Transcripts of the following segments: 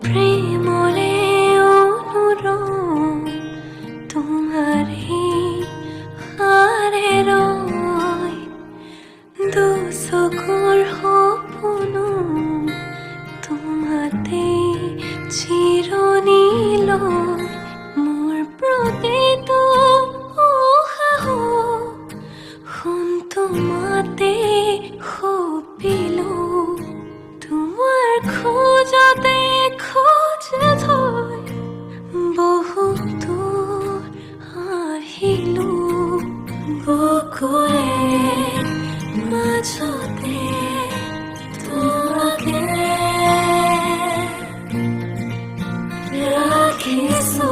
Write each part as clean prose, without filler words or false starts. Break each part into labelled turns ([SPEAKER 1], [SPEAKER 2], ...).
[SPEAKER 1] প্রেমরে অনুরোধ তোমারে হারে রয় দুচকুৰ সপোনো তোমাতে চিৰণি লয় মোৰ প্ৰতিটো উশাহ সোণ তোমাতে সপিলো তোমাৰ খোজতে খোজ থৈ বহু দূৰ আহিলো বুকুৰে মাজতে তোমাকে ৰাখিছো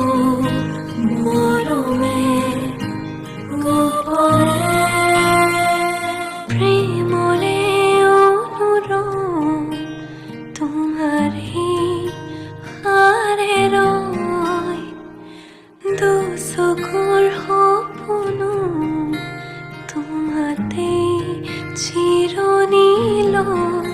[SPEAKER 1] মৰমে গোপনে প্ৰেমৰে অনুৰোধ তোমাৰে হাৰে ৰয় দুচকুৰ সপোনো তোমাতে চিৰণি লয়